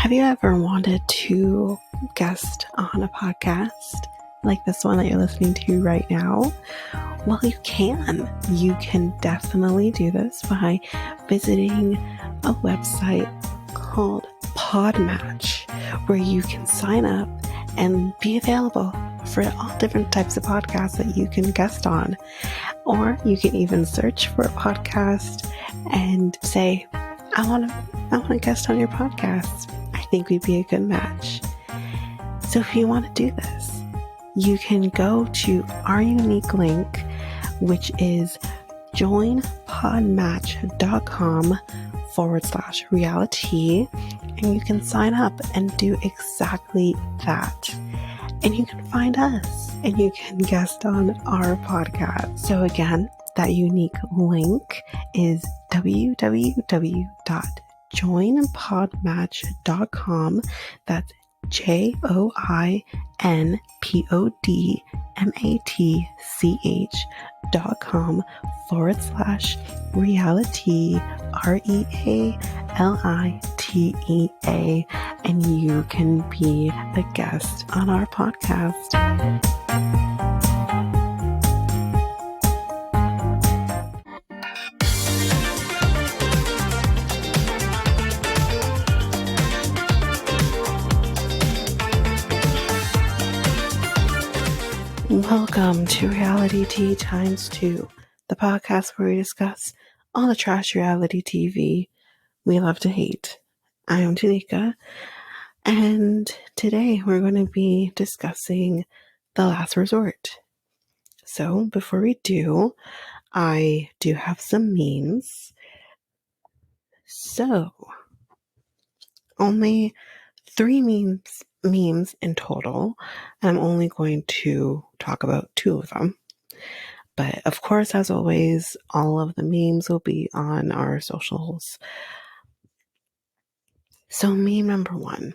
Have you ever wanted to guest on a podcast like this one that you're listening to right now? Well, you can. You can definitely do this by visiting a website called Podmatch, where you can sign up and be available for all different types of podcasts that you can guest on. Or you can even search for a podcast and say, I want to guest on your podcast. I think we'd be a good match. So if you want to do this, you can go to our unique link, which is joinpodmatch.com/reality, and you can sign up and do exactly that. And you can find us and you can guest on our podcast. So again, that unique link is www.joinpodmatch.com. That's joinpodmatch.com/reality, REALITEA, and you can be a guest on our podcast. Welcome to Reality Tea Times 2, the podcast where we discuss all the trash reality TV we love to hate. I am Tanika, and today we're going to be discussing The Last Resort. So before we do, I do have some memes. So, only 3 memes in total, and I'm only going to talk about 2 of them. But of course, as always, all of the memes will be on our socials. So meme number 1.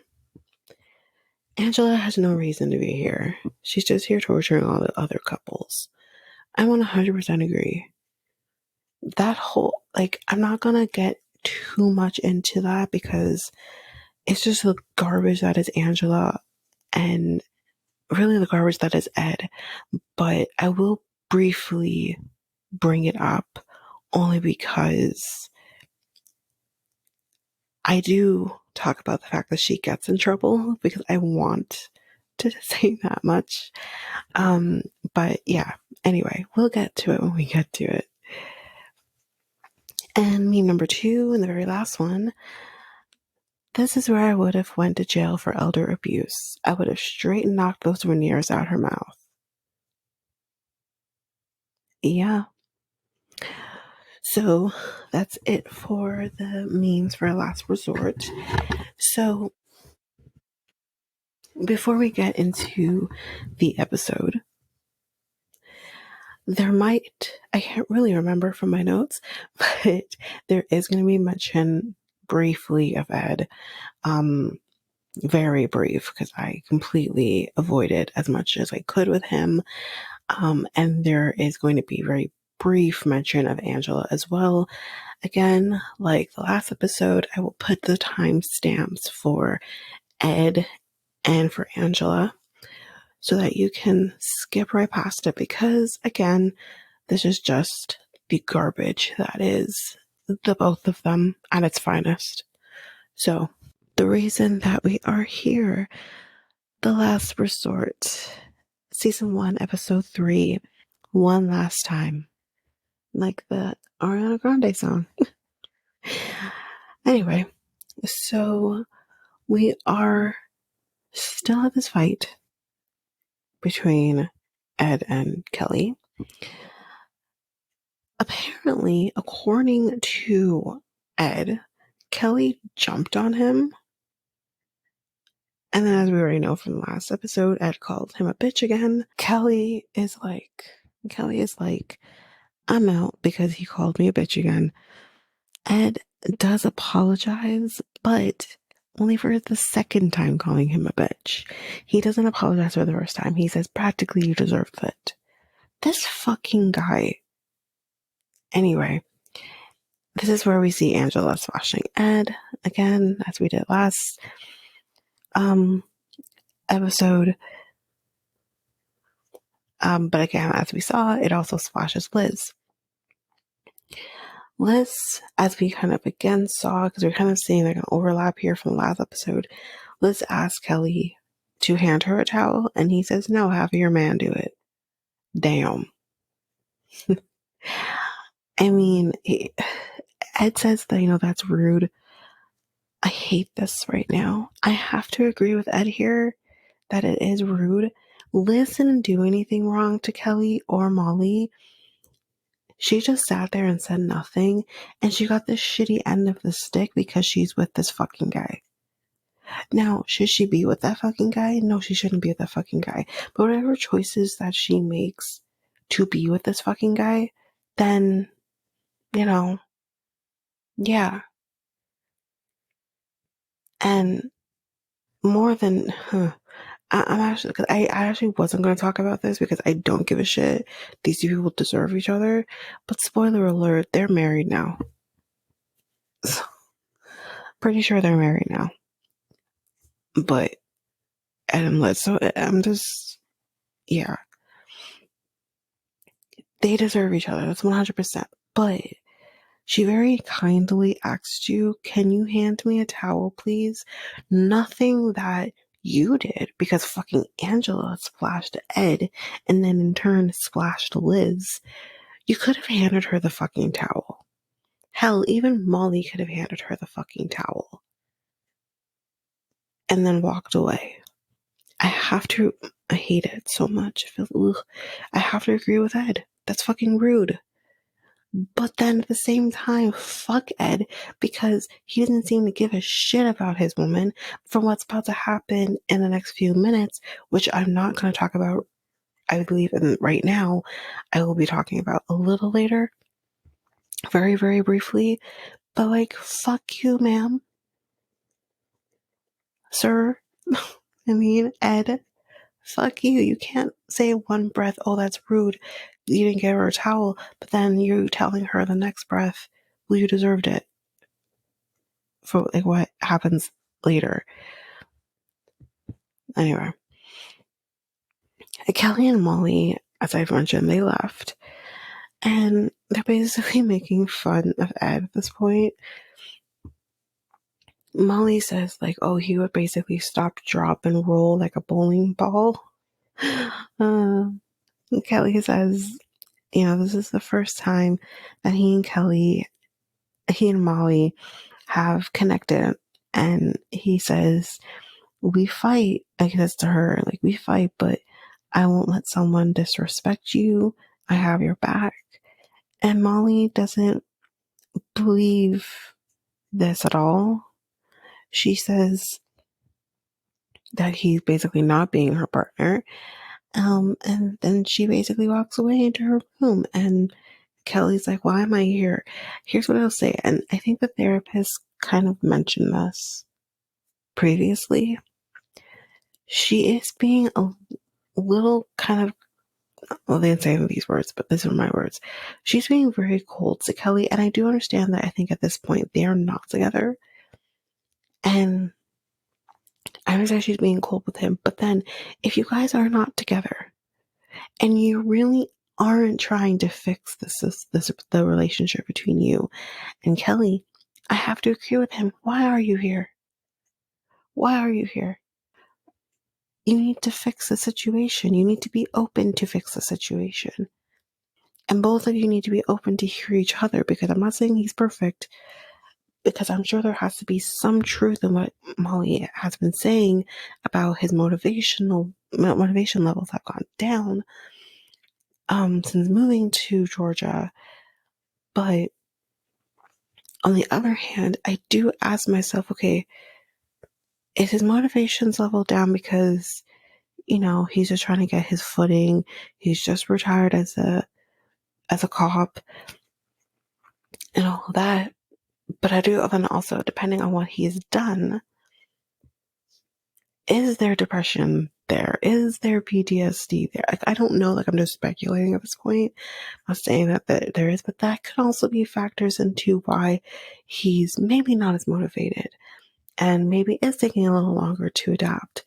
Angela has no reason to be here. She's just here torturing all the other couples. I 100% agree. That whole, I'm not gonna get too much into that because it's just the garbage that is Angela and really the garbage that is Ed. But I will briefly bring it up only because I do talk about the fact that she gets in trouble because I want to say that much. But yeah, anyway, we'll get to it when we get to it. And meme number 2, and the very last one. This is where I would have went to jail for elder abuse. I would have straight knocked those veneers out her mouth. Yeah. So that's it for the memes for Last Resort. So before we get into the episode, I can't really remember from my notes, but there is going to be mention briefly of Ed. Very brief, because I completely avoided as much as I could with him. And there is going to be very brief mention of Angela as well. Again, like the last episode, I will put the timestamps for Ed and for Angela so that you can skip right past it, because again, this is just the garbage that is the both of them at its finest. So the reason that we are here, The Last Resort, Season 1, Episode 3, One Last Time. Like the Ariana Grande song. Anyway, so we are still at this fight between Ed and Kelly. Apparently, according to Ed, Kelly jumped on him. And then, as we already know from the last episode, Ed called him a bitch again. Kelly is like, I'm out because he called me a bitch again. Ed does apologize, but only for the second time calling him a bitch. He doesn't apologize for the first time. He says, practically, you deserved it. This fucking guy. Anyway, this is where we see Angela slashing Ed again, as we did last. episode. But again, as we saw, it also splashes Liz. Liz, as we kind of again saw, because we're kind of seeing like an overlap here from the last episode, Liz asks Kelly to hand her a towel, and he says, no, have your man do it. Damn. I mean, Ed says that, that's rude. I hate this right now. I have to agree with Ed here that it is rude. Liz didn't do anything wrong to Kelly or Molly. She just sat there and said nothing, and she got the shitty end of the stick because she's with this fucking guy. Now, should she be with that fucking guy? No, she shouldn't be with that fucking guy. But whatever choices that she makes to be with this fucking guy, then, yeah. And more than, I'm actually, because I actually wasn't going to talk about this because I don't give a shit. These two people deserve each other. But spoiler alert, they're married now. So, pretty sure they're married now. But Adam Liz, so I'm just, yeah. They deserve each other. That's 100%. But she very kindly asked you, can you hand me a towel, please? Nothing that you did, because fucking Angela splashed Ed and then in turn splashed Liz. You could have handed her the fucking towel. Hell, even Molly could have handed her the fucking towel and then walked away. I hate it so much. I have to agree with Ed. That's fucking rude. But then at the same time, fuck Ed, because he doesn't seem to give a shit about his woman from what's about to happen in the next few minutes, which I'm not going to talk about, I believe, right now. I will be talking about a little later, very, very briefly. But like, fuck you, ma'am. Sir. I mean, Ed. Fuck you. You can't say one breath, oh, that's rude. You didn't give her a towel, but then you're telling her the next breath, well, you deserved it. For like what happens later. Anyway. Kelly and Molly, as I've mentioned, they left. And they're basically making fun of Ed at this point. Molly says, like, oh, he would basically stop, drop, and roll like a bowling ball. Kelly says, this is the first time that he and Molly have connected. And he says, we fight. Like, he says to her, like, we fight, but I won't let someone disrespect you. I have your back. And Molly doesn't believe this at all. She says that he's basically not being her partner. And then she basically walks away into her room, and Kelly's like, why am I here? Here's what I'll say. And I think the therapist kind of mentioned this previously. She is being a little kind of, well, they didn't say these words, but these are my words. She's being very cold to Kelly. And I do understand that I think at this point they are not together. And I understand she's being cold with him. But then if you guys are not together and you really aren't trying to fix the relationship between you and Kelly, I have to agree with him. Why are you here? Why are you here? You need to fix the situation. You need to be open to fix the situation. And both of you need to be open to hear each other, because I'm not saying he's perfect, because I'm sure there has to be some truth in what Molly has been saying about his motivation levels have gone down since moving to Georgia. But on the other hand, I do ask myself, okay, is his motivations level down because, he's just trying to get his footing? He's just retired as a cop and all of that. But I do then also, depending on what he's done, is there depression there? Is there PTSD there? I don't know. Like, I'm just speculating at this point. I'm saying that there is, but that could also be factors into why he's maybe not as motivated. and maybe it's taking a little longer to adapt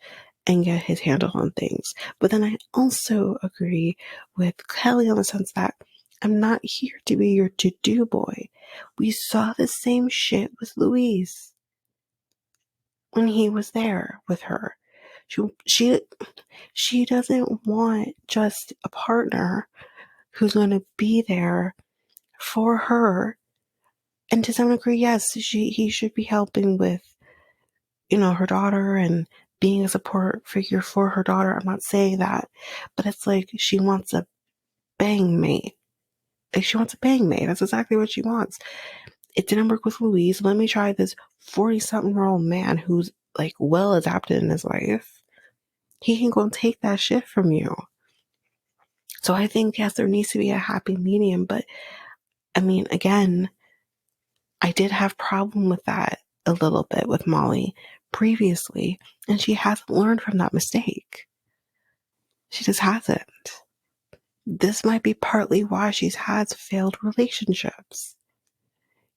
and get his handle on things. But then I also agree with Kelly on the sense that I'm not here to be your to-do boy. We saw the same shit with Louise when he was there with her. She doesn't want just a partner who's going to be there for her. And to some degree, yes, he should be helping with, her daughter and being a support figure for her daughter. I'm not saying that, but it's like she wants a bang mate. Like she wants a bang mate. That's exactly what she wants. It didn't work with Louise. Let me try this 40-something-year-old man who's like well adapted in his life. He can go and take that shit from you. So I think, yes, there needs to be a happy medium, but I mean, again, I did have problem with that a little bit with Molly previously, and she hasn't learned from that mistake. She just hasn't. This might be partly why she's had failed relationships.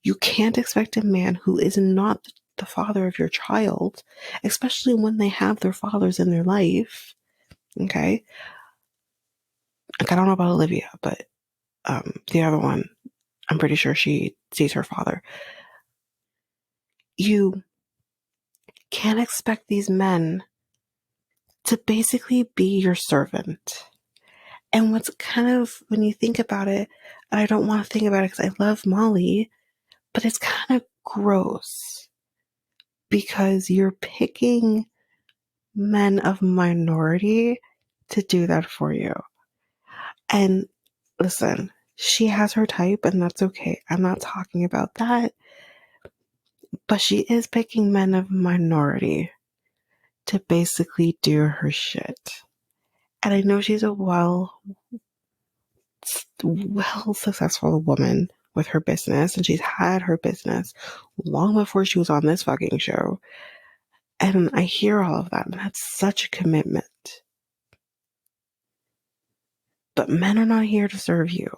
You can't expect a man who is not the father of your child, especially when they have their fathers in their life. Okay? Like, I don't know about Olivia, but the other one, I'm pretty sure she sees her father. You can't expect these men to basically be your servant. And what's kind of, when you think about it, and I don't want to think about it because I love Molly, but it's kind of gross because you're picking men of minority to do that for you. And listen, she has her type and that's okay. I'm not talking about that. But she is picking men of minority to basically do her shit. And I know she's a well successful woman with her business, and she's had her business long before she was on this fucking show. And I hear all of that, and that's such a commitment. But men are not here to serve you.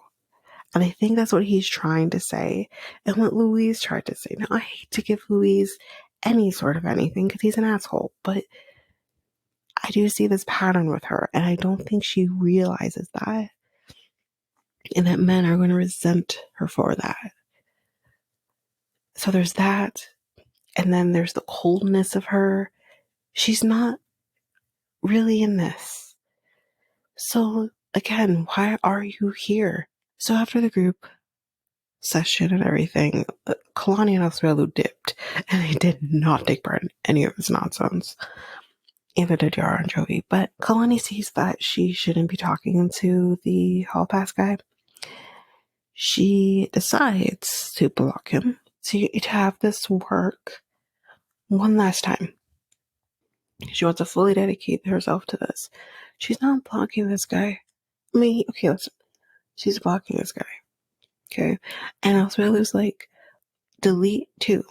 And I think that's what he's trying to say, and what Louise tried to say. Now, I hate to give Louise any sort of anything because he's an asshole, but I do see this pattern with her, and I don't think she realizes that. And that men are going to resent her for that. So there's that. And then there's the coldness of her. She's not really in this. So again, why are you here? So after the group session and everything, Kalani and Asuelu dipped, and they did not take part in any of this nonsense. Either did Yara and Joey. But Kalani sees that she shouldn't be talking to the hall pass guy. She decides to block him to have this work one last time. She wants to fully dedicate herself to this. She's not blocking this guy. I mean, okay, listen. She's blocking this guy. Okay. And Asuelu's like, delete too.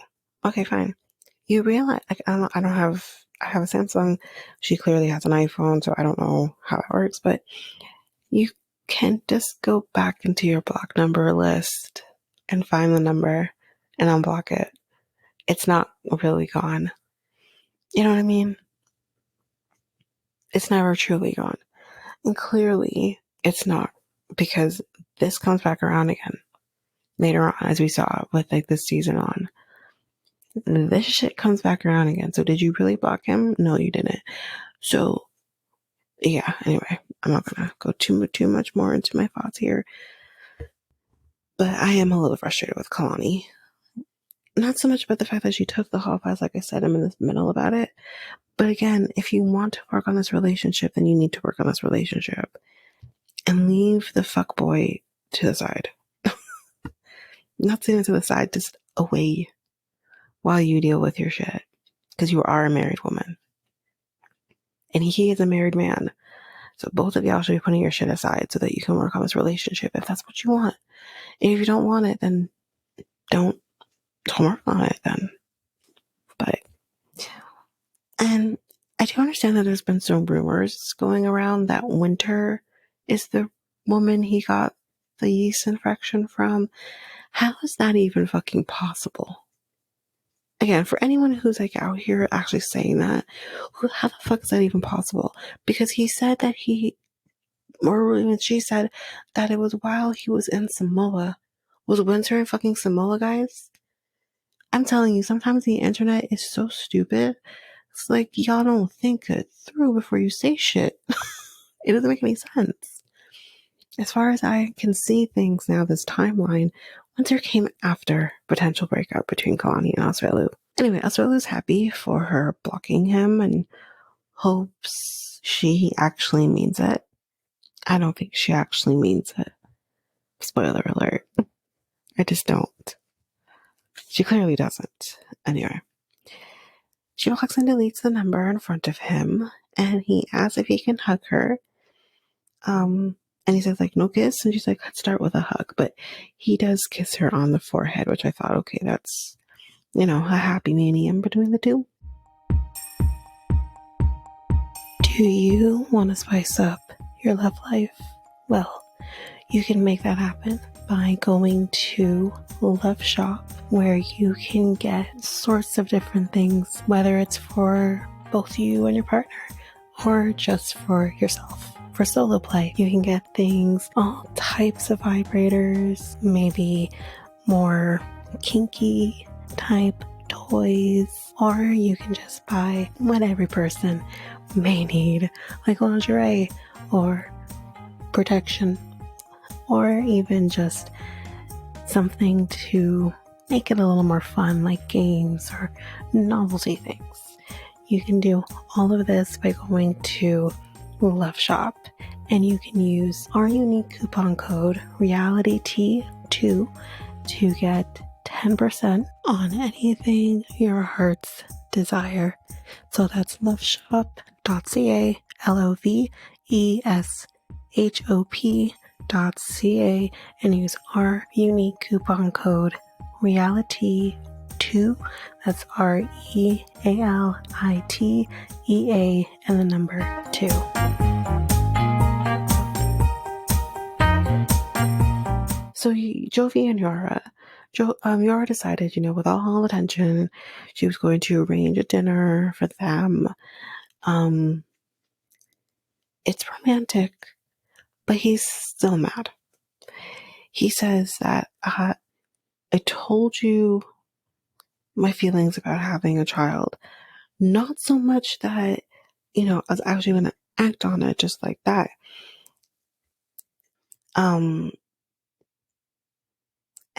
Okay, fine. You realize, like, I have a Samsung. She clearly has an iPhone, so I don't know how it works, but you can just go back into your block number list and find the number and unblock it. It's not really gone. You know what I mean? It's never truly gone. And clearly it's not, because this comes back around again later on, as we saw with like this season on. This shit comes back around again. So did you really block him? No, you didn't. So yeah, anyway, I'm not gonna go too much more into my thoughts here. But I am a little frustrated with Kalani. Not so much about the fact that she took the hall pass, like I said, I'm in the middle about it. But again, if you want to work on this relationship, then you need to work on this relationship. And leave the fuckboy to the side. Not sitting to the side, just away while you deal with your shit. Because you are a married woman. And he is a married man. So both of y'all should be putting your shit aside so that you can work on this relationship if that's what you want. And if you don't want it, then don't work on it then. But, and I do understand that there's been some rumors going around that Winter is the woman he got the yeast infection from. How is that even fucking possible? again, for anyone who's like out here actually saying that, how the fuck is that even possible? Because he said that or even she said that it was while he was in Samoa. Was Winter in fucking Samoa, guys? I'm telling you, sometimes the internet is so stupid. It's like y'all don't think it through before you say shit. It doesn't make any sense. As far as I can see things now, this timeline, Winter came after potential breakup between Kalani and Asuelu. Anyway, Asuelu's happy for her blocking him and hopes she actually means it. I don't think she actually means it. Spoiler alert. I just don't. She clearly doesn't. Anyway. She walks and deletes the number in front of him, and he asks if he can hug her. And he says, like, no kiss. And she's like, let's start with a hug. But he does kiss her on the forehead, which I thought, okay, that's, a happy medium between the two. Do you want to spice up your love life? Well, you can make that happen by going to Love Shop, where you can get sorts of different things, whether it's for both you and your partner or just for yourself. For solo play, you can get things, all types of vibrators, maybe more kinky type toys, or you can just buy what every person may need, like lingerie or protection, or even just something to make it a little more fun, like games or novelty things. You can do all of this by going to Love Shop, and you can use our unique coupon code REALITYT2 to get 10% on anything your hearts desire. So that's loveshop.ca, loveshop.ca, and use our unique coupon code REALITY2. That's REALITEA and the number 2. So Jovi and Yara, Yara decided, with all the tension, she was going to arrange a dinner for them. It's romantic, but he's still mad. He says that I told you my feelings about having a child. Not so much that, I was actually going to act on it just like that.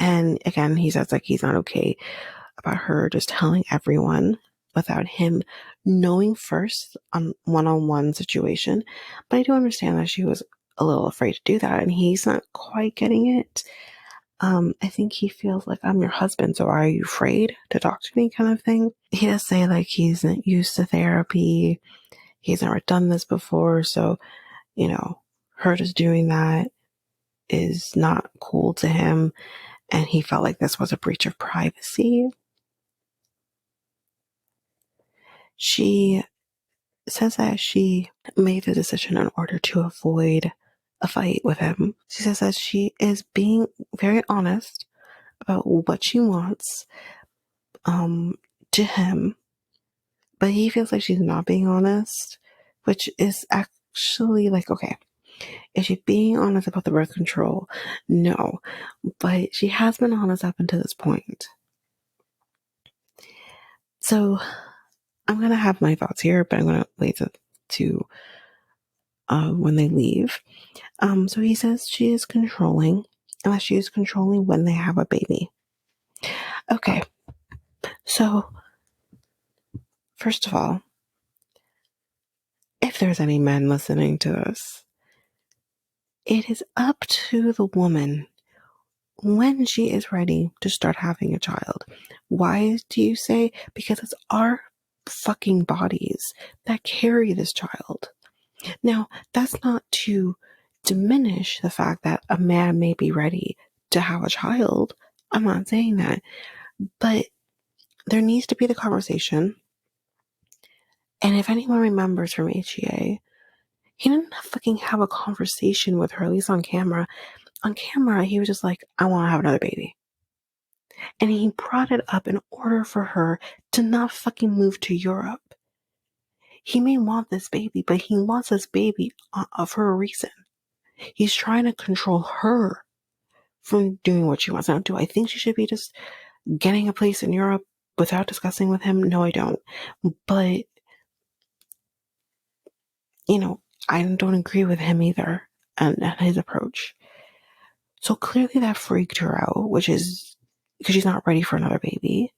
And again, he says like he's not okay about her just telling everyone without him knowing first on one-on-one situation. But I do understand that she was a little afraid to do that, and he's not quite getting it. I think he feels like, I'm your husband, so are you afraid to talk to me, kind of thing. He does say like he's not used to therapy. He's never done this before, so, her just doing that is not cool to him, and he felt like this was a breach of privacy. She says that she made the decision in order to avoid a fight with him. She says that she is being very honest about what she wants to him, but he feels like she's not being honest, which is actually like, okay, is she being honest about the birth control? No, but she has been honest up until this point. So I'm going to have my thoughts here, but I'm going to wait to when they leave. So he says she is controlling, and that she is controlling when they have a baby. Okay, so first of all, if there's any men listening to this, it is up to the woman when she is ready to start having a child. Why do you say? Because it's our fucking bodies that carry this child. Now, that's not to diminish the fact that a man may be ready to have a child. I'm not saying that. But there needs to be the conversation. And if anyone remembers from HEA, he didn't fucking have a conversation with her, at least on camera. On camera, he was just like, I want to have another baby. And he brought it up in order for her to not fucking move to Europe. He may want this baby, but he wants this baby for a reason. He's trying to control her from doing what she wants. Now, do I think she should be just getting a place in Europe without discussing with him? No, I don't. But, I don't agree with him either and his approach. So clearly that freaked her out, which is because she's not ready for another baby.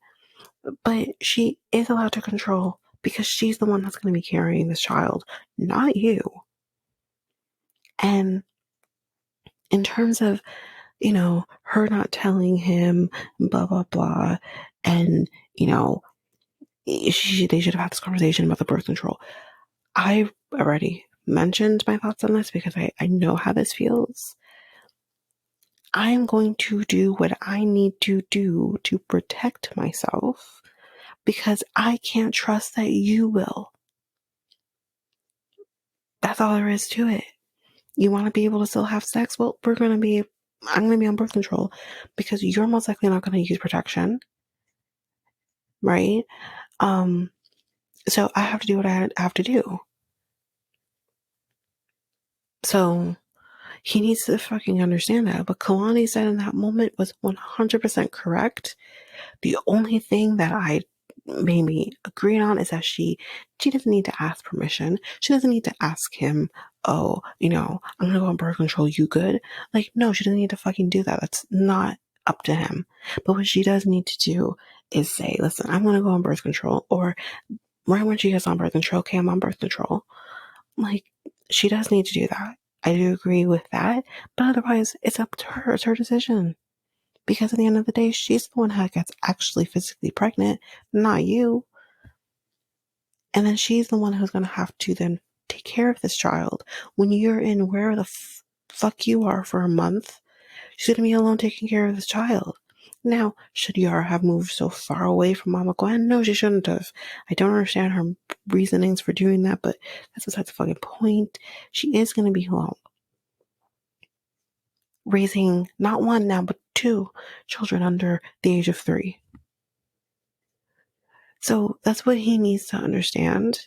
But she is allowed to control because she's the one that's going to be carrying this child, not you. And in terms of, her not telling him, blah, blah, blah, and, they should have had this conversation about the birth control. I already mentioned my thoughts on this because I know how this feels. I am going to do what I need to do to protect myself because I can't trust that you will. That's all there is to it. You want to be able to still have sex? Well, I'm going to be on birth control because you're most likely not going to use protection. Right? So I have to do what I have to do. So he needs to fucking understand that. But Kalani said in that moment was 100% correct. The only thing that I maybe agreed on is that she doesn't need to ask permission. She doesn't need to ask him, oh, I'm going to go on birth control. You good? Like, no, she doesn't need to fucking do that. That's not up to him. But what she does need to do is say, listen, I'm going to go on birth control. Or right when she gets on birth control, okay, I'm on birth control. Like, she does need to do that. I do agree with that. But otherwise, it's up to her. It's her decision. Because at the end of the day, she's the one who gets actually physically pregnant, not you. And then she's the one who's going to have to then take care of this child. When you're in where the fuck you are for a month, she's going to be alone taking care of this child. Now, should Yara have moved so far away from Mama Gwen? No, she shouldn't have. I don't understand her reasonings for doing that, but that's besides the fucking point. She is going to be alone. Raising not one now, but 2 children under the age of 3. So that's what he needs to understand,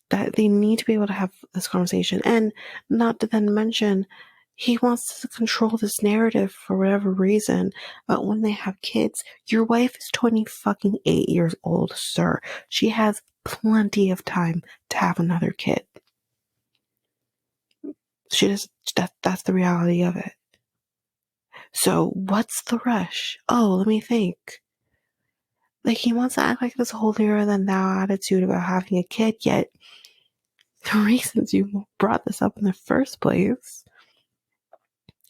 that they need to be able to have this conversation. And not to then mention, he wants to control this narrative for whatever reason. But when they have kids, your wife is 28 years old, sir. She has plenty of time to have another kid. That's the reality of it. So what's the rush? Oh, let me think. Like, he wants to act like this holier than thou attitude about having a kid, yet the reasons you brought this up in the first place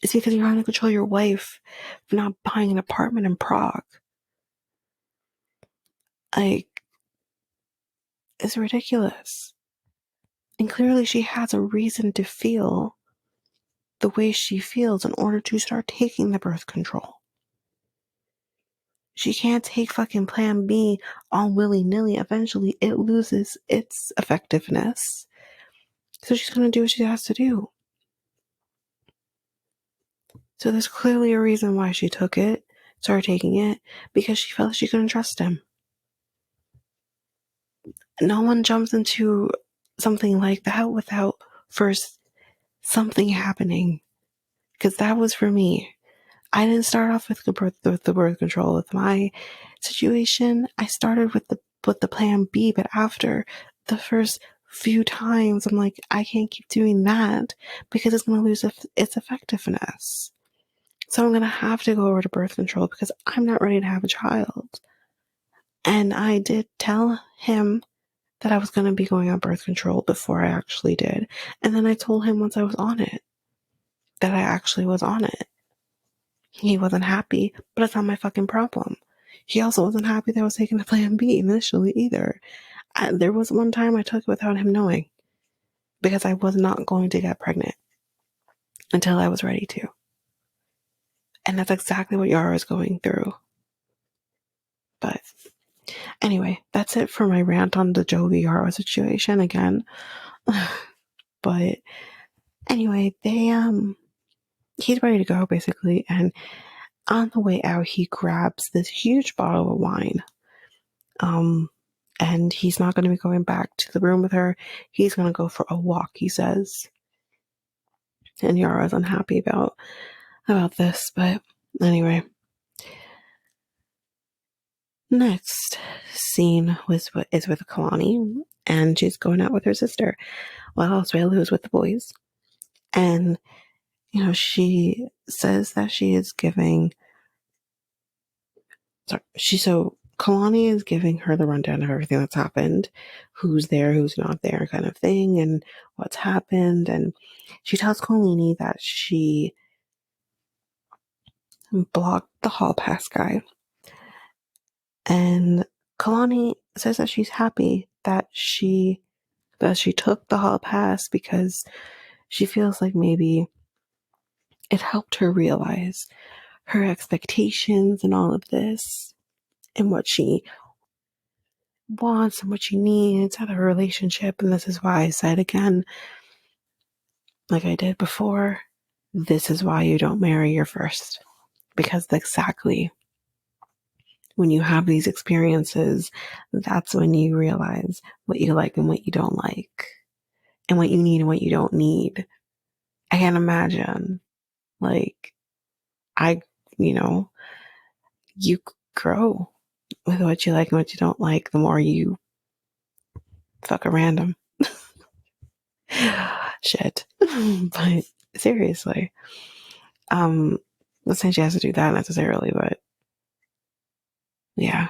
is because you're trying to control your wife for not buying an apartment in Prague. Like, it's ridiculous. And clearly she has a reason to feel the way she feels in order to start taking the birth control. She can't take fucking plan B all willy-nilly. Eventually it loses its effectiveness. So she's going to do what she has to do. So there's clearly a reason why she started taking it, because she felt she couldn't trust him. No one jumps into something like that without first something happening. Because that was for me. I didn't start off with the birth control. With my situation, I started with the plan B, but after the first few times, I'm like, I can't keep doing that because it's going to lose its effectiveness. So I'm going to have to go over to birth control because I'm not ready to have a child. And I did tell him that I was going to be going on birth control before I actually did. And then I told him once I was on it that I actually was on it. He wasn't happy, but it's not my fucking problem. He also wasn't happy that I was taking the plan B initially either. There was one time I took it without him knowing because I was not going to get pregnant until I was ready to. And that's exactly what Yara is going through. But anyway, that's it for my rant on the Jovi Yara situation again. But anyway, he's ready to go basically, and On the way out, he grabs this huge bottle of wine. And he's not going to be going back to the room with her. He's going to go for a walk, he says. And Yara's unhappy about this, but anyway. Next scene is with Kalani, and she's going out with her sister, while Asuelu is with the boys. And she says that she is giving. So Kalani is giving her the rundown of everything that's happened, who's there, who's not there, kind of thing, and what's happened. And she tells Kalani that she blocked the hall pass guy. And Kalani says that she's happy that she took the hall pass because she feels like maybe it helped her realize her expectations and all of this and what she wants and what she needs out of a relationship. And this is why I said again, like I did before, this is why you don't marry your first. Because exactly when you have these experiences, that's when you realize what you like and what you don't like, and what you need and what you don't need. I can't imagine, like, you grow with what you like and what you don't like the more you fuck a random. Shit. But seriously, not saying she has to do that necessarily, but yeah.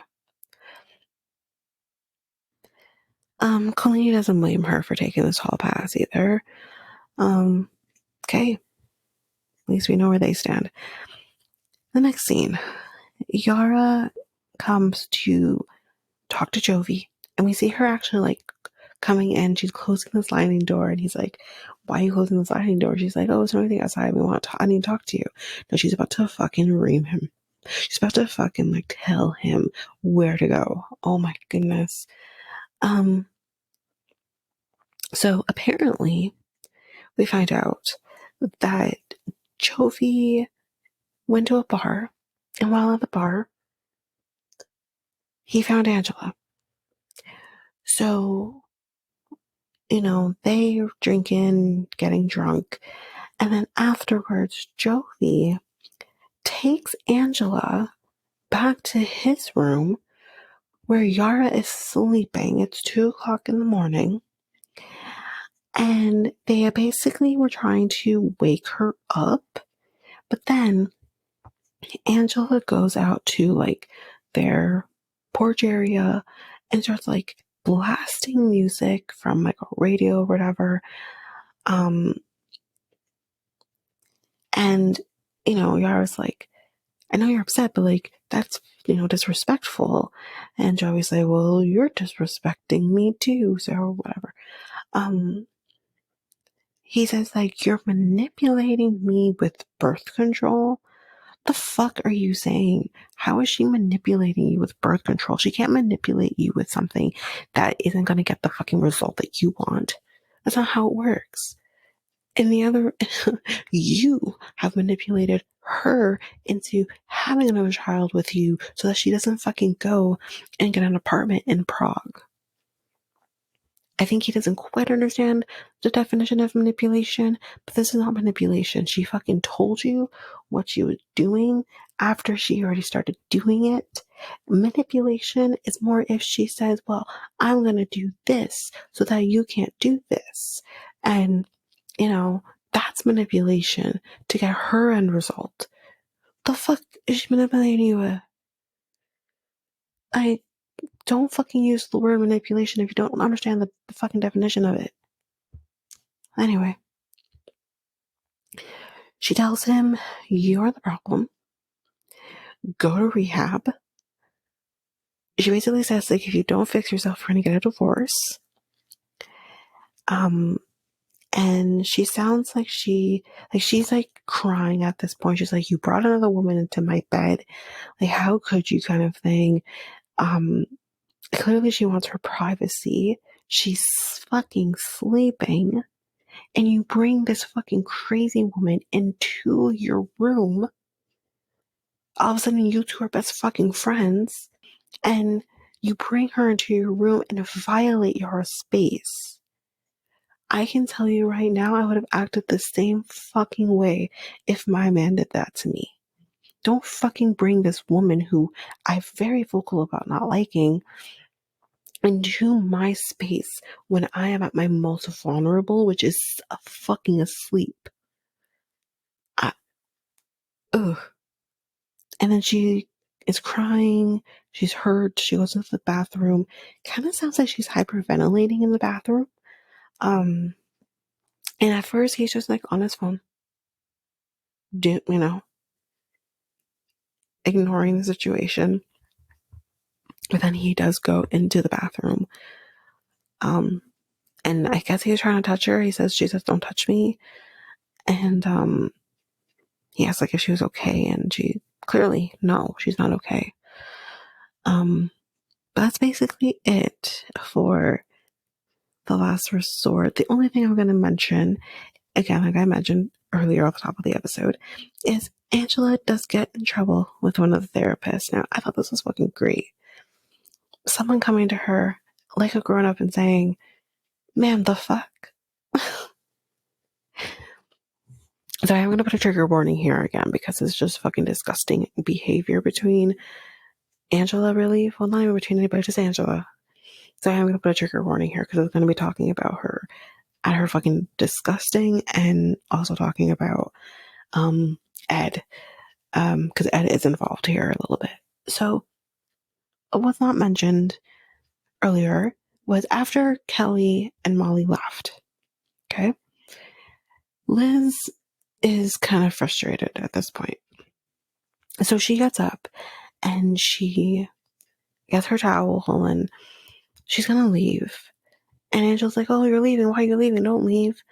Colleen doesn't blame her for taking this hall pass either. Okay. At least we know where they stand. The next scene, Yara comes to talk to Jovi, and we see her actually like coming in. She's closing the sliding door, and he's like, "Why are you closing the sliding door?" She's like, "Oh, is there anything outside? I need to talk to you." No, she's about to fucking ream him. She's about to fucking like tell him where to go. Oh my goodness. So apparently we find out that Jovi went to a bar, and while at the bar, he found Angela. So, they drinking, getting drunk, and then afterwards, Jovi takes Angela back to his room where Yara is sleeping. It's 2:00 in the morning. And they basically were trying to wake her up. But then Angela goes out to like their porch area and starts like blasting music from like a radio or whatever. And Yara's like, I know you're upset, but like that's disrespectful. And Joey's like, well, you're disrespecting me too, so whatever. He says like, you're manipulating me with birth control. The fuck are you saying? How is she manipulating you with birth control? She can't manipulate you with something that isn't going to get the fucking result that you want. That's not how it works. And the other, you have manipulated her into having another child with you so that she doesn't fucking go and get an apartment in Prague. I think he doesn't quite understand the definition of manipulation, but this is not manipulation. She fucking told you what she was doing after she already started doing it. Manipulation is more if she says, well, I'm going to do this so that you can't do this. And, that's manipulation to get her end result. The fuck is she manipulating you with? I don't fucking use the word manipulation if you don't understand the fucking definition of it. Anyway, she tells him, you're the problem. Go to rehab. She basically says, like, if you don't fix yourself, we're going to get a divorce. And she sounds like she's like crying at this point. She's like, you brought another woman into my bed. Like, how could you, kind of thing. Clearly she wants her privacy. She's fucking sleeping. And you bring this fucking crazy woman into your room All of a sudden, you two are best fucking friends, and you bring her into your room and violate your space. I can tell you right now, I would have acted the same fucking way if my man did that to me. Don't fucking bring this woman who I'm very vocal about not liking into my space when I am at my most vulnerable, which is fucking asleep. Ugh. And then she is crying. She's hurt. She goes into the bathroom. Kind of sounds like she's hyperventilating in the bathroom. And at first he's just like on his phone, ignoring the situation. But then he does go into the bathroom. And I guess he's trying to touch her. She says, don't touch me. And he asked like if she was okay, and she clearly, no, she's not okay. But that's basically it for the last resort. The only thing I'm going to mention, again, like I mentioned earlier at the top of the episode, is Angela does get in trouble with one of the therapists. Now, I thought this was fucking great. Someone coming to her like a grown up and saying, "Ma'am, the fuck?" So I'm going to put a trigger warning here again because it's just fucking disgusting behavior between Angela, really. Well, not even between anybody, just Angela. So I'm going to put a trigger warning here because it's going to be talking about her at her fucking disgusting, and also talking about Ed, because Ed is involved here a little bit. So what's not mentioned earlier was after Kelly and Molly left, okay, Liz is kind of frustrated at this point. So she gets up and she gets her towel and she's gonna leave. And Angela's like, "Oh, you're leaving. Why are you leaving? Don't leave."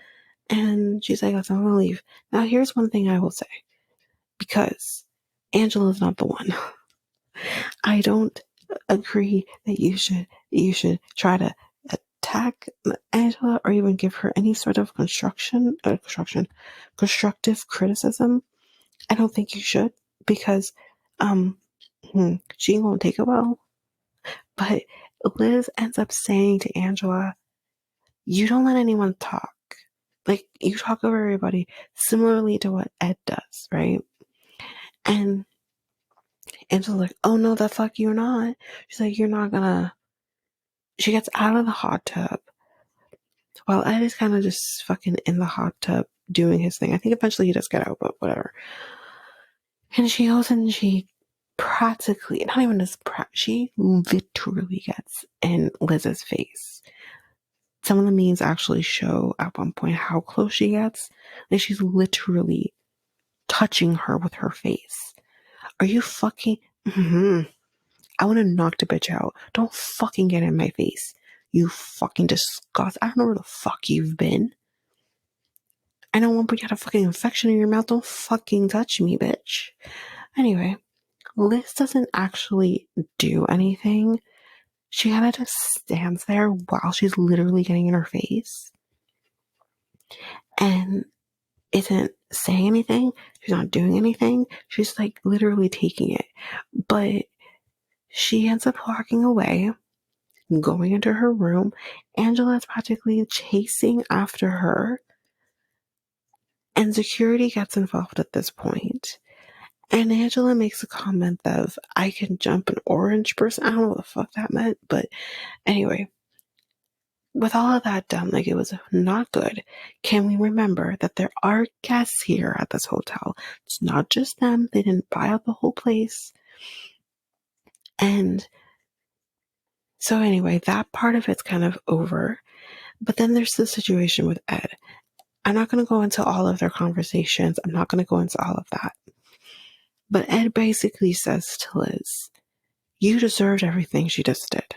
And she's like, "I'm gonna leave." Now, here's one thing I will say, because Angela's not the one. I don't agree that you should try to attack Angela or even give her any sort of constructive criticism. I don't think you should, because she won't take it well. But Liz ends up saying to Angela, "You don't let anyone talk. Like, you talk over everybody," similarly to what Ed does, right? And Angela's like, "Oh no, the fuck you're not." She's like, "You're not gonna." She gets out of the hot tub while Ed is kind of just fucking in the hot tub doing his thing. I think eventually he does get out, but whatever. And she goes and she practically, not even just she literally gets in Liz's face. Some of the memes actually show at one point how close she gets. Like, she's literally touching her with her face. Are you fucking... I want to knock the bitch out. Don't fucking get in my face. You fucking disgust. I don't know where the fuck you've been. I know one point you had a fucking infection in your mouth. Don't fucking touch me, bitch. Anyway, Liz doesn't actually do anything. She kind of just stands there while she's literally getting in her face and isn't saying anything. She's not doing anything. She's like literally taking it. But she ends up walking away, going into her room. Angela is practically chasing after her, and security gets involved at this point. And Angela makes a comment of, "I can jump an orange person." I don't know what the fuck that meant, but anyway, with all of that done, like, it was not good. Can we remember that there are guests here at this hotel? It's not just them. They didn't buy out the whole place. And so anyway, that part of it's kind of over. But then there's the situation with Ed. I'm not going to go into all of their conversations. I'm not going to go into all of that. But Ed basically says to Liz, "You deserved everything she just did."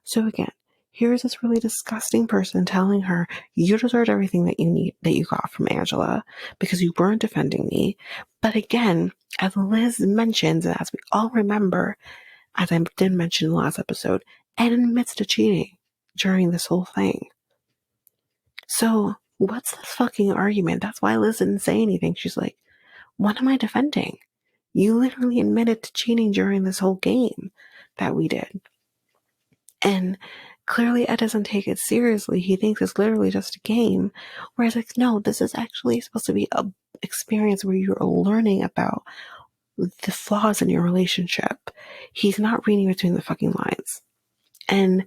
So again, here's this really disgusting person telling her, "You deserved everything that you got from Angela because you weren't defending me." But again, as Liz mentions, and as we all remember, as I did mention in the last episode, Ed admits to cheating during this whole thing. So what's the fucking argument? That's why Liz didn't say anything. She's like, "What am I defending? You literally admitted to cheating during this whole game that we did. And clearly Ed doesn't take it seriously. He thinks it's literally just a game. Whereas, like, no, this is actually supposed to be a experience where you're learning about the flaws in your relationship. He's not reading between the fucking lines. And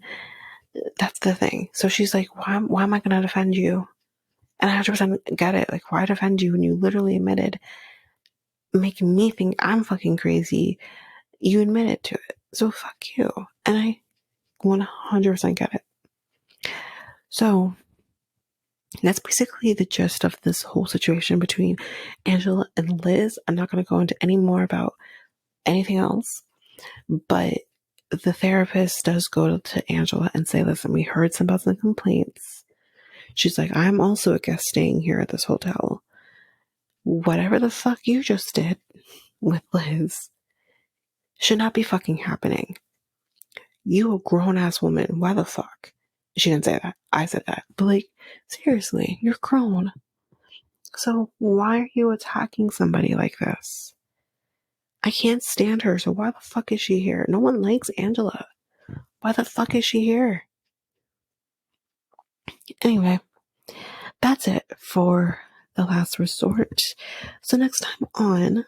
that's the thing. So she's like, why am I going to defend you? And I 100% get it. Like, why defend you when you literally admitted making me think I'm fucking crazy? You admitted to it. So fuck you. And I 100% get it. So that's basically the gist of this whole situation between Angela and Liz. I'm not going to go into any more about anything else, but the therapist does go to Angela and say, listen, we heard some about some complaints. She's like, I'm also a guest staying here at this hotel. Whatever the fuck you just did with Liz should not be fucking happening. You a grown ass woman. Why the fuck? She didn't say that. I said that. But like, seriously, you're grown. So why are you attacking somebody like this? I can't stand her, so why the fuck is she here? No one likes Angela. Why the fuck is she here? Anyway, that's it for the last resort. So next time on,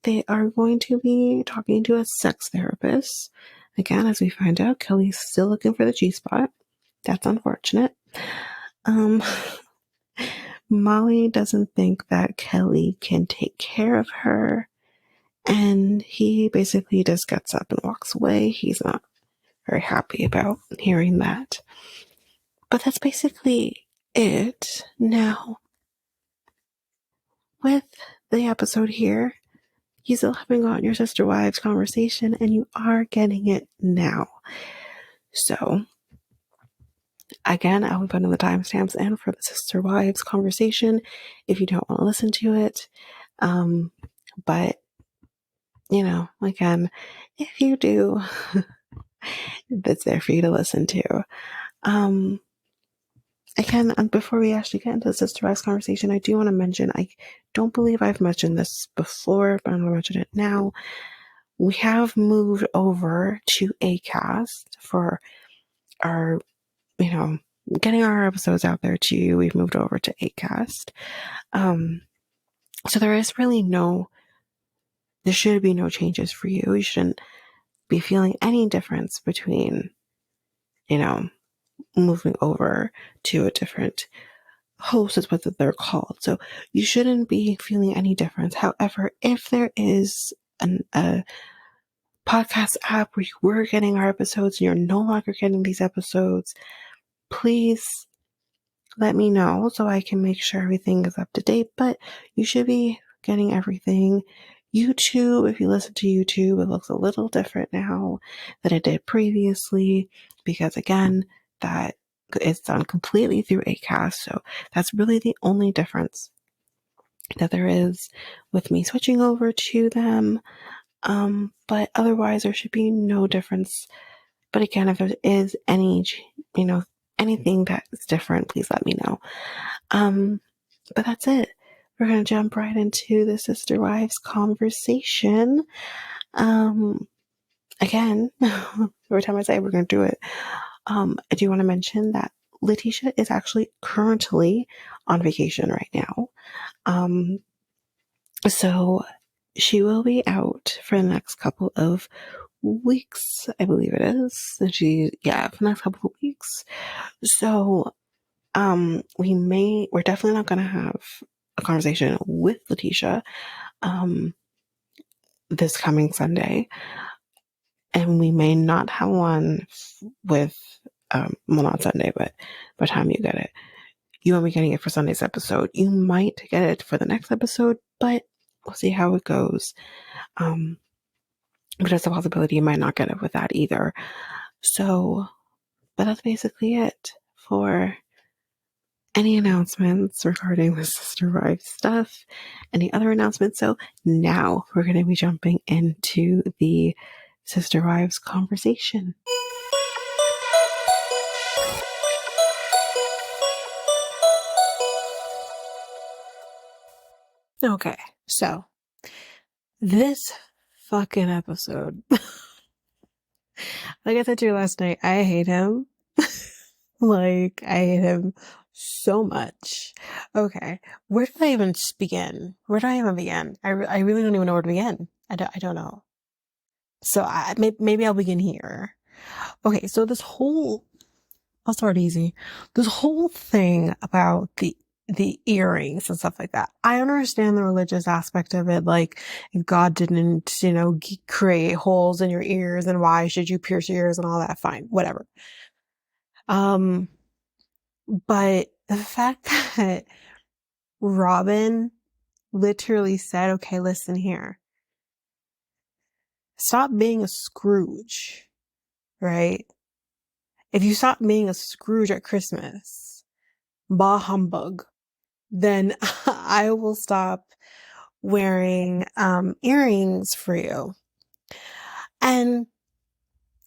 they are going to be talking to a sex therapist. Again, as we find out, Kelly's still looking for the G-spot. That's unfortunate. Molly doesn't think that Kelly can take care of her. And he basically just gets up and walks away. He's not very happy about hearing that. But that's basically it. Now, with the episode here, you still haven't gotten your sister wives conversation, and you are getting it now. So, again, I will put in the timestamps in for the sister wives conversation if you don't want to listen to it. But, you know, again, if you do, it's there for you to listen to. Again, and before we actually get into the sister wives conversation, I do want to mention, I don't believe I've mentioned this before, but I'm going to mention it now. We have moved over to Acast for our, you know, getting our episodes out there to you. We've moved over to Acast. So there should be no changes for you. You shouldn't be feeling any difference between, you know, moving over to a different host is what they're called. So you shouldn't be feeling any difference. However, if there is a podcast app where you were getting our episodes and you're no longer getting these episodes, please let me know so I can make sure everything is up to date. But you should be getting everything. YouTube, if you listen to YouTube, it looks a little different now than it did previously because, again, that it's done completely through Acast. So that's really the only difference that there is with me switching over to them. But otherwise, there should be no difference. But again, if there is any, anything that is different, please let me know. But that's it. We're going to jump right into the sister wives conversation. Again, every time I say we're going to do it, I do want to mention that Letitia is actually currently on vacation right now. So she will be out for the next couple of weeks, I believe it is. And for the next couple of weeks. So, we're definitely not going to have a conversation with Letitia, this coming Sunday. And we may not have one with, well, not Sunday, but by the time you get it, you won't be getting it for Sunday's episode. You might get it for the next episode, but we'll see how it goes. But there's a possibility you might not get it with that either. So, but that's basically it for any announcements regarding the sister wives stuff, any other announcements. So now we're going to be jumping into the sister wives conversation. Okay, so This fucking episode. Like I said to you last night, I hate him. Like, I hate him so much. Okay, where did I even begin? Where do I even begin? I really don't even know where to begin. I don't know. So maybe I'll begin here. Okay, so I'll start easy. This whole thing about the earrings and stuff like that. I understand the religious aspect of it. Like, if God didn't, create holes in your ears, and why should you pierce your ears and all that? Fine, whatever. Um, but the fact that Robin literally said, okay, listen here. Stop being a Scrooge, right? If you stop being a Scrooge at Christmas, bah humbug, then I will stop wearing earrings for you. And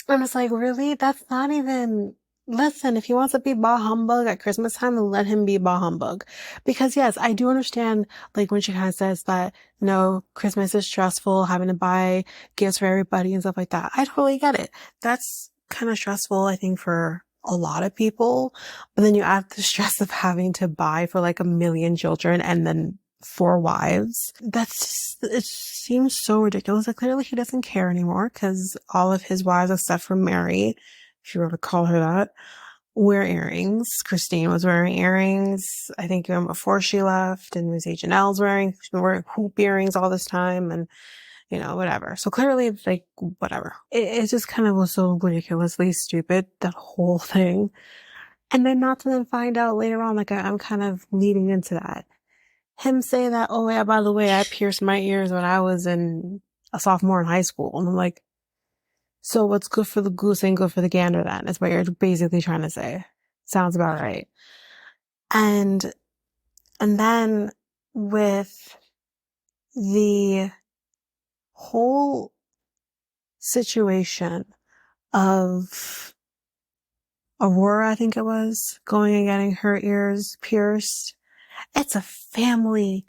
I'm just like, really? That's not even... Listen, if he wants to be bah humbug at Christmas time, then let him be bah humbug. Because yes, I do understand, like, when she kind of says that, Christmas is stressful, having to buy gifts for everybody and stuff like that. I totally get it. That's kind of stressful, I think, for a lot of people. But then you add the stress of having to buy for like 1,000,000 children and then 4 wives. It seems so ridiculous. Like, clearly he doesn't care anymore because all of his wives, except for Mary, if you were to call her that, wear earrings. Christine was wearing earrings, I think, even before she left, and Miss H&L's she's been wearing hoop earrings all this time, and, whatever. So clearly, like, whatever. It just kind of was so ridiculously stupid, that whole thing. And then not to then find out later on, like, I'm kind of leading into that. Him say that, oh yeah, by the way, I pierced my ears when I was a sophomore in high school. And I'm like, so what's good for the goose ain't good for the gander then? That's what you're basically trying to say. Sounds about right. And then with the whole situation of Aurora, I think it was, going and getting her ears pierced. It's a family,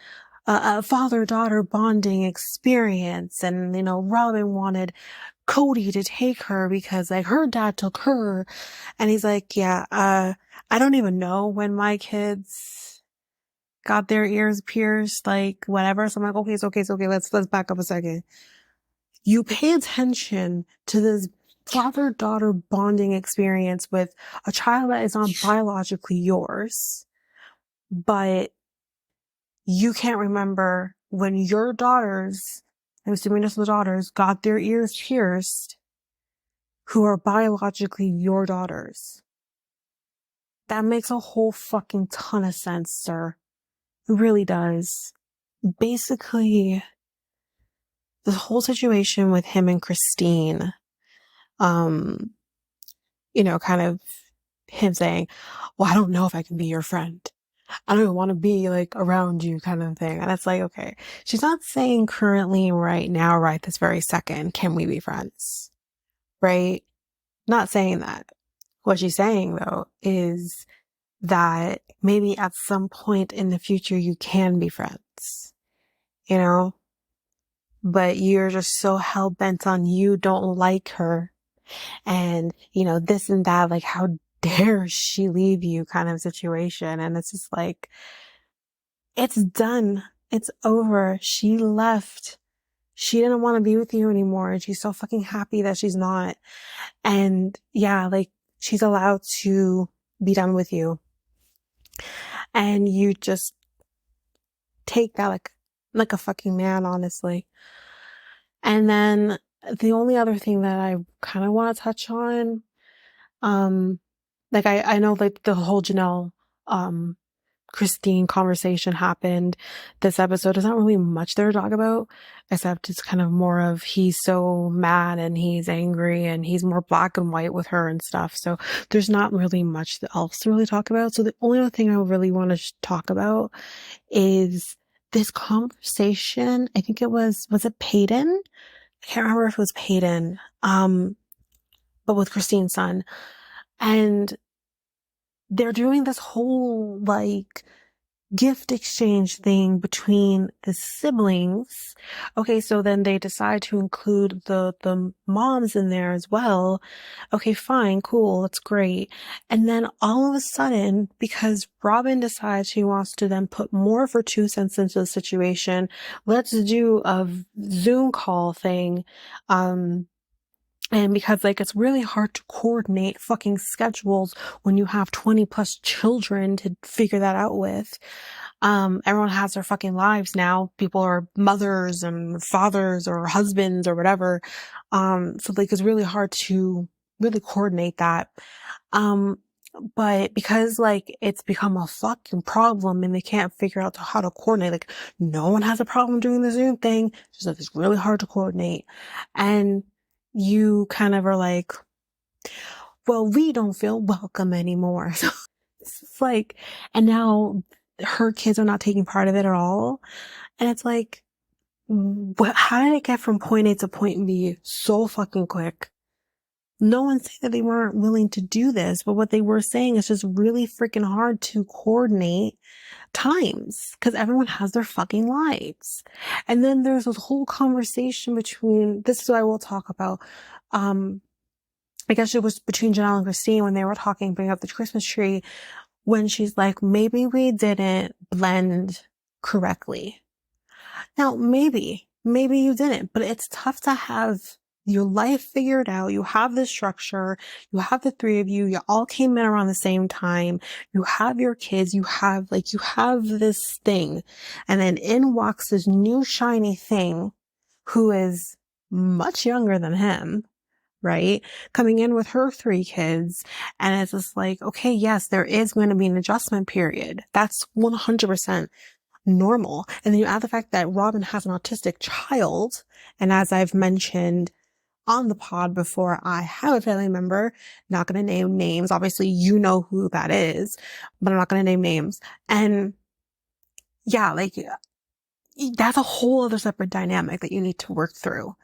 a father-daughter bonding experience. And, Robin wanted Cody to take her because, like, her dad took her. And he's like, yeah, I don't even know when my kids got their ears pierced, like, whatever. So I'm like, okay, it's okay. Let's back up a second. You pay attention to this father-daughter bonding experience with a child that is not biologically yours, but you can't remember when your daughters, I'm assuming it's the daughters, got their ears pierced, who are biologically your daughters. That makes a whole fucking ton of sense, sir. It really does. Basically, the whole situation with him and Christine, kind of him saying, well, I don't know if I can be your friend. I don't even want to be, like, around you, kind of thing. And it's like, okay, she's not saying currently, right now, right this very second, can we be friends? Right? Not saying that. What she's saying, though, is that maybe at some point in the future you can be friends, but you're just so hell-bent on you don't like her, and, this and that, like, how dare she leave you, kind of situation. And it's just like, it's done. It's over. She left. She didn't want to be with you anymore, and she's so fucking happy that she's not. And yeah, like, she's allowed to be done with you. And you just take that like a fucking man, honestly. And then the only other thing that I kind of want to touch on, like, I know, like, the whole Janelle, Christine conversation happened. This episode, there's not really much there to talk about, except it's kind of more of he's so mad and he's angry and he's more black and white with her and stuff. So there's not really much else to really talk about. So the only other thing I really want to talk about is this conversation. I think was it Peyton? I can't remember if it was Peyton, but with Christine's son. And they're doing this whole, like, gift exchange thing between the siblings. Okay, so then they decide to include the moms in there as well. Okay, fine, cool, that's great. And then all of a sudden, because Robin decides she wants to then put more of her 2 cents into the situation, let's do a Zoom call thing. And because like it's really hard to coordinate fucking schedules when you have 20 plus children to figure that out with. Everyone has their fucking lives now. People are mothers and fathers or husbands or whatever. So like it's really hard to really coordinate that. Um, but because like it's become a fucking problem and they can't figure out how to coordinate, like no one has a problem doing the Zoom thing. Just like it's really hard to coordinate. And you kind of are like, well, we don't feel welcome anymore. So it's like, and now her kids are not taking part of it at all. And it's like, how did it get from point A to point B so fucking quick? No one said that they weren't willing to do this, but what they were saying is just really freaking hard to coordinate times because everyone has their fucking lives. And then there's this whole conversation between, this is what I will talk about. I guess it was between Janelle and Christine when they were talking, bring up the Christmas tree, when she's like, maybe we didn't blend correctly. Now, maybe you didn't, but it's tough to have your life figured out. You have the structure. You have the three of you. You all came in around the same time. You have your kids. You have this thing. And then in walks this new shiny thing who is much younger than him, right? Coming in with her 3 kids. And it's just like, okay, yes, there is going to be an adjustment period. That's 100% normal. And then you add the fact that Robin has an autistic child. And as I've mentioned on the pod before, I have a family member, not going to name names. Obviously, you know who that is, but I'm not going to name names. And yeah, like that's a whole other separate dynamic that you need to work through.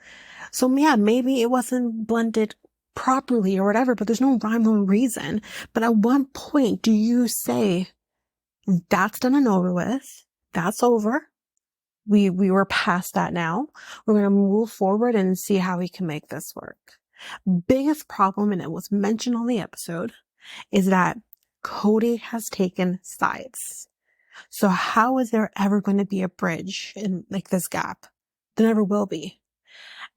So yeah, maybe it wasn't blended properly or whatever, but there's no rhyme or reason. But at what point do you say, that's done and over with? That's over. We were past that now. We're going to move forward and see how we can make this work. Biggest problem, and it was mentioned on the episode, is that Cody has taken sides. So how is there ever going to be a bridge in like this gap? There never will be.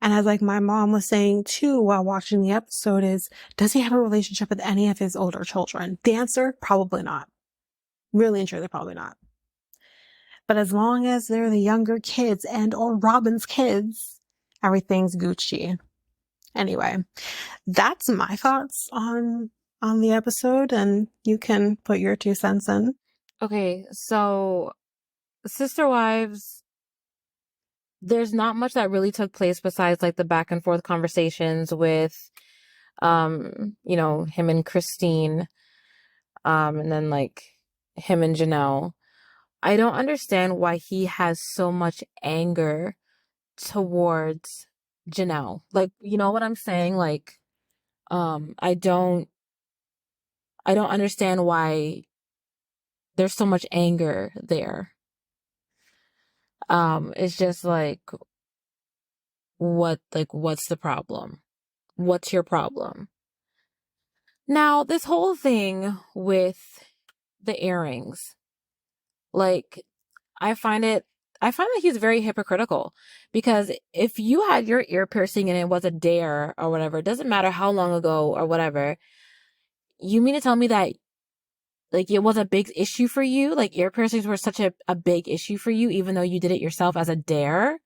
And as like my mom was saying too while watching the episode is, does he have a relationship with any of his older children? The answer, probably not. Really and truly, probably not. But as long as they're the younger kids and or Robin's kids, everything's Gucci. Anyway, that's my thoughts on the episode, and you can put your 2 cents in. Okay, so Sister Wives, there's not much that really took place besides like the back and forth conversations with him and Christine, and then like him and Janelle. I don't understand why he has so much anger towards Janelle. Like, you know what I'm saying? Like, I don't understand why there's so much anger there. It's just like, what's the problem? What's your problem? Now, this whole thing with the earrings, like, I find that he's very hypocritical, because if you had your ear piercing and it was a dare or whatever, it doesn't matter how long ago or whatever, you mean to tell me that like it was a big issue for you? Like ear piercings were such a big issue for you, even though you did it yourself as a dare?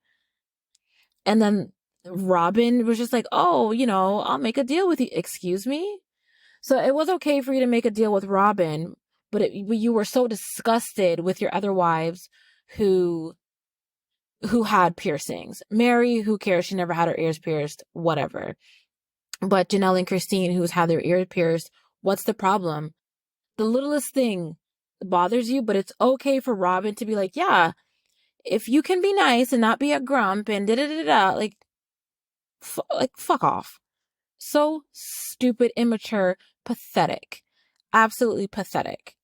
And then Robin was just like, oh, I'll make a deal with you. Excuse me? So it was okay for you to make a deal with Robin, but you were so disgusted with your other wives who had piercings. Mary, who cares? She never had her ears pierced, whatever. But Janelle and Christine, who's had their ears pierced, what's the problem? The littlest thing bothers you, but it's okay for Robin to be like, yeah, if you can be nice and not be a grump and da-da-da-da, like fuck off. So stupid, immature, pathetic. Absolutely pathetic.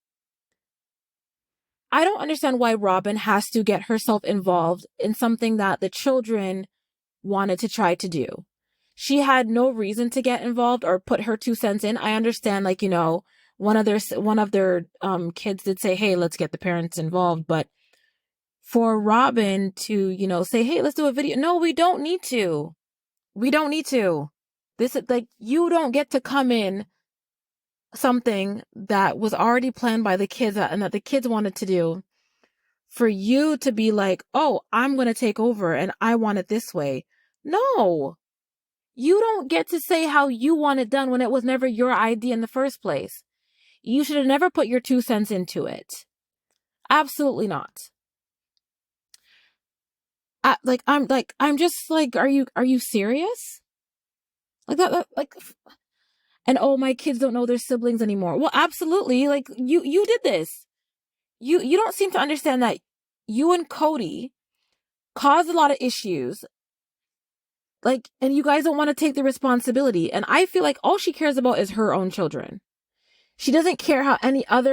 I don't understand why Robin has to get herself involved in something that the children wanted to try to do. She had no reason to get involved or put her 2 cents in. I understand, like, one of their kids did say, "Hey, let's get the parents involved," but for Robin to, say, "Hey, let's do a video." No, we don't need to. We don't need to. This is like, you don't get to come in something that was already planned by the kids and that the kids wanted to do, for you to be like, "Oh, I'm going to take over and I want it this way." No, you don't get to say how you want it done when it was never your idea in the first place. You should have never put your 2 cents into it. Absolutely not. I'm just like, are you serious? Like like, and oh, my kids don't know their siblings anymore. Well, absolutely. Like, you did this. You don't seem to understand that you and Cody caused a lot of issues. Like, and you guys don't want to take the responsibility. And I feel like all she cares about is her own children. She doesn't care how any of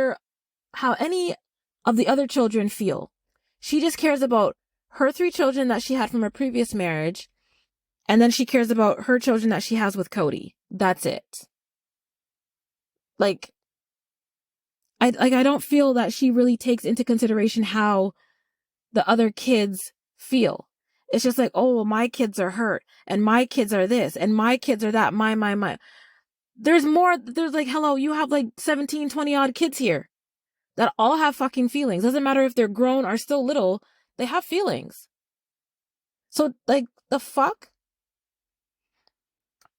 the other children feel. She just cares about her 3 children that she had from her previous marriage. And then she cares about her children that she has with Cody. That's it. Like, I don't feel that she really takes into consideration how the other kids feel. It's just like, "Oh, well, my kids are hurt, and my kids are this, and my kids are that, my. There's more. There's like, hello, you have like 17, 20 odd kids here that all have fucking feelings. Doesn't matter if they're grown or still little, they have feelings. So, like, the fuck?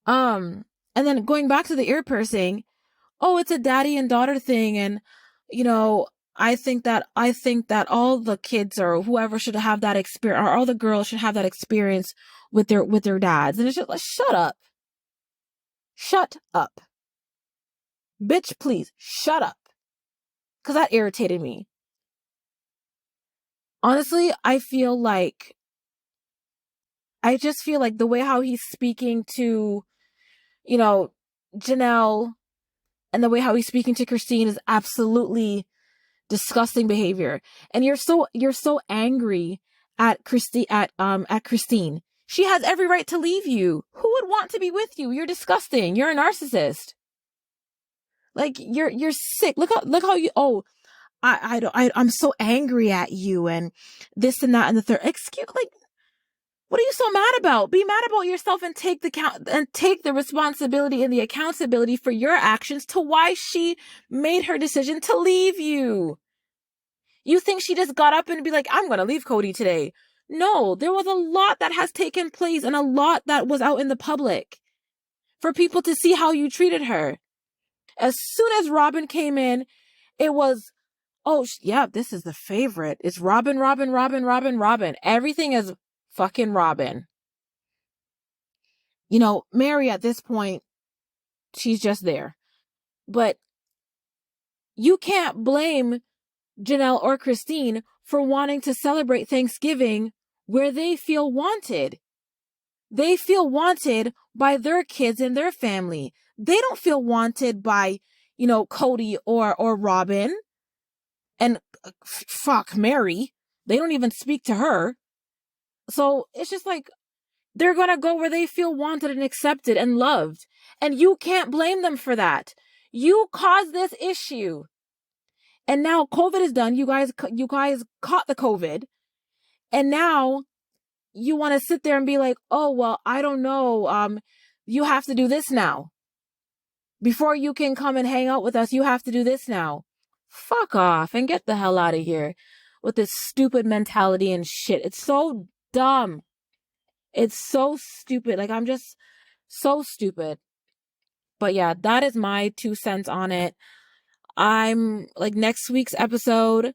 And then going back to the ear piercing, "Oh, it's a daddy and daughter thing, and you know, I think that all the kids or whoever should have that experience, or all the girls should have that experience with their dads." And it's just like, shut up. Shut up. Bitch, please, shut up. Because that irritated me. Honestly, I just feel like the way how he's speaking to, you know, Janelle, and the way how he's speaking to Christine is absolutely disgusting behavior. And you're so angry at Christine. She has every right to leave you. Who would want to be with you? You're disgusting. You're a narcissist. Like, you're sick. Look how you, "Oh, I'm so angry at you," and this and that and the third. Excuse, like, what are you so mad about? Be mad about yourself and take the responsibility and the accountability for your actions to why she made her decision to leave you. You think she just got up and be like, "I'm going to leave Cody today"? No, there was a lot that has taken place and a lot that was out in the public for people to see how you treated her. As soon as Robin came in, it was, "Oh, yeah, this is the favorite. It's Robin, Robin, Robin, Robin, Robin." Everything is fucking Robin. Mary at this point, she's just there. But you can't blame Janelle or Christine for wanting to celebrate Thanksgiving where they feel wanted. They feel wanted by their kids and their family. They don't feel wanted by, Cody or Robin. And fuck Mary. They don't even speak to her. So it's just like, they're going to go where they feel wanted and accepted and loved. And you can't blame them for that. You caused this issue. And now COVID is done. You guys caught the COVID. And now you want to sit there and be like, "Oh, well, I don't know. You have to do this now. Before you can come and hang out with us, you have to do this now." Fuck off and get the hell out of here with this stupid mentality and shit. It's so dumb. It's so stupid. Like, I'm just so stupid. But yeah, that is my 2 cents on it. I'm like, next week's episode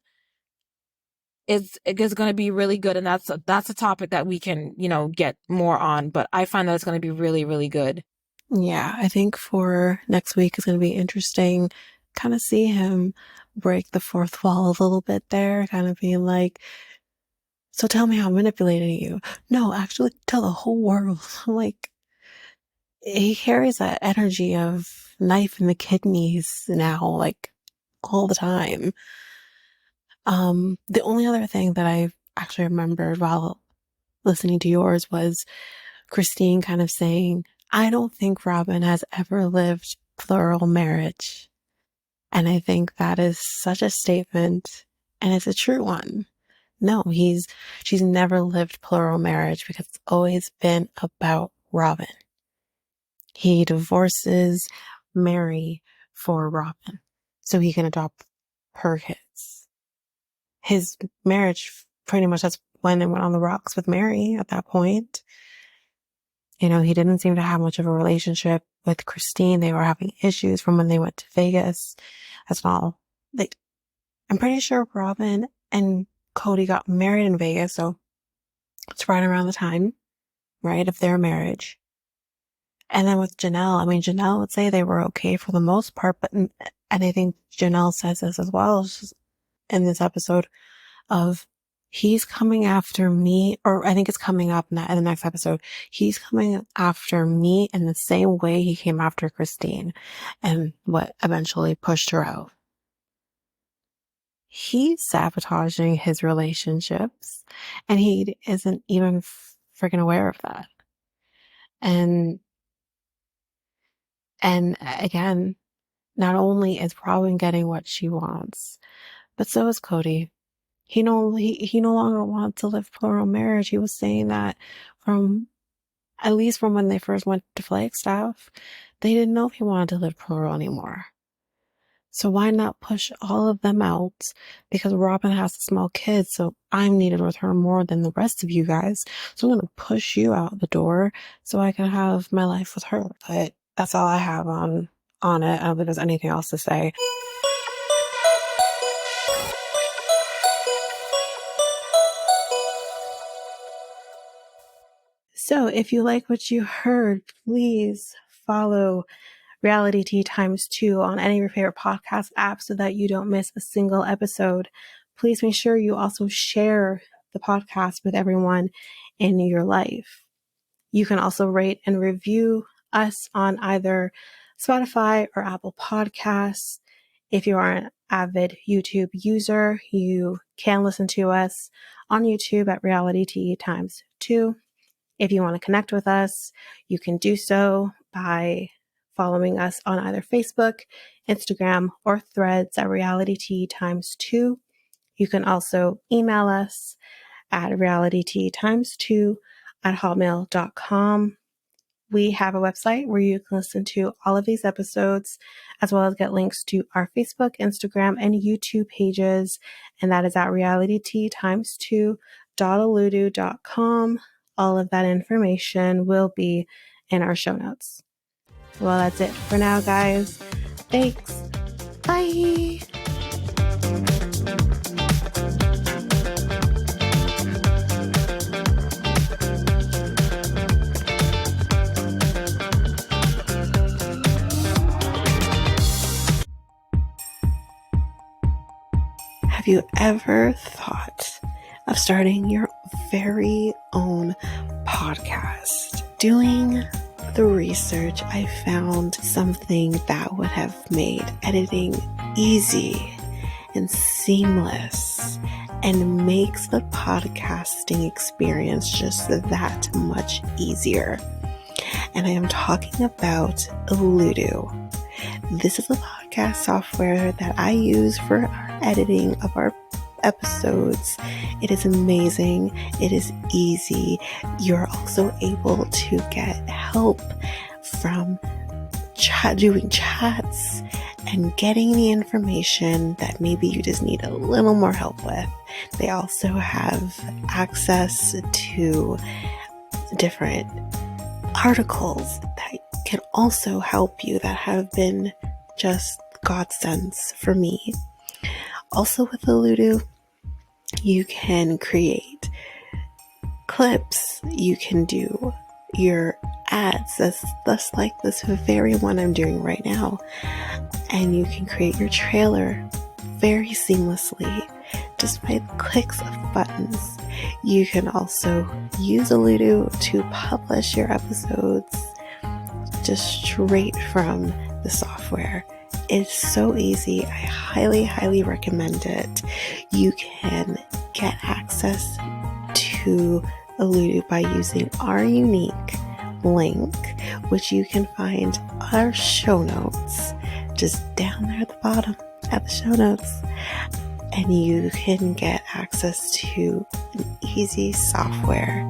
is going to be really good, and that's a topic that we can, get more on, but I find that it's going to be really, really good. Yeah, I think for next week is going to be interesting. Kind of see him break the fourth wall a little bit there, kind of being like, "So tell me how I'm manipulating you." No, actually tell the whole world. Like, he carries that energy of knife in the kidneys now, like, all the time. The only other thing that I actually remembered while listening to yours was Christine kind of saying, I don't think Robin has ever lived plural marriage. And I think that is such a statement, and it's a true one. No, she's never lived plural marriage because it's always been about Robin. He divorces Mary for Robin so he can adopt her kids. His marriage pretty much that's when it went on the rocks with Mary at that point. You know, he didn't seem to have much of a relationship with Christine. They were having issues from when they went to Vegas. That's not all. I'm pretty sure Robin and Cody got married in Vegas, so it's right around the time, right, of their marriage. And then with Janelle, I mean, Janelle would say they were okay for the most part, and I think Janelle says this as well in this episode of he's coming after me, or I think it's coming up in the next episode. He's coming after me in the same way he came after Christine and what eventually pushed her out. He's sabotaging his relationships and he isn't even freaking aware of that. And again, not only is Robin getting what she wants, but so is Cody. He no longer wants to live plural marriage. He was saying that at least from when they first went to Flagstaff, they didn't know if he wanted to live plural anymore. So why not push all of them out? Because Robin has small kids, so I'm needed with her more than the rest of you guys. So I'm going to push you out the door so I can have my life with her. But that's all I have on it. I don't think there's anything else to say. So if you like what you heard, please follow Reality Tea ×2 on any of your favorite podcast apps so that you don't miss a single episode. Please make sure you also share the podcast with everyone in your life. You can also rate and review us on either Spotify or Apple Podcasts. If you are an avid YouTube user, you can listen to us on YouTube at Reality Tea ×2. If you want to connect with us, you can do so by following us on either Facebook, Instagram, or Threads at Reality Tea ×2. You can also email us at realitytea2@hotmail.com. We have a website where you can listen to all of these episodes, as well as get links to our Facebook, Instagram, and YouTube pages, and that is at realitytea2.aludu.com. All of that information will be in our show notes. Well, that's it for now, guys. Thanks. Bye. Have you ever thought of starting your very own podcast? Doing the research, I found something that would have made editing easy and seamless and makes the podcasting experience just that much easier. And I am talking about Aludu. This is a podcast software that I use for our editing of our episodes. It is amazing. It is easy. You're also able to get help from doing chats and getting the information that maybe you just need a little more help with. They also have access to different articles that can also help you that have been just godsends for me. Also with Aludu, you can create clips, you can do your ads, that's like this very one I'm doing right now, and you can create your trailer very seamlessly just by the clicks of buttons. You can also use Aludu to publish your episodes just straight from the software. It's so easy. I highly, highly recommend it. You can get access to Asuelu by using our unique link, which you can find on our show notes, just down there at the bottom at the show notes. And you can get access to an easy software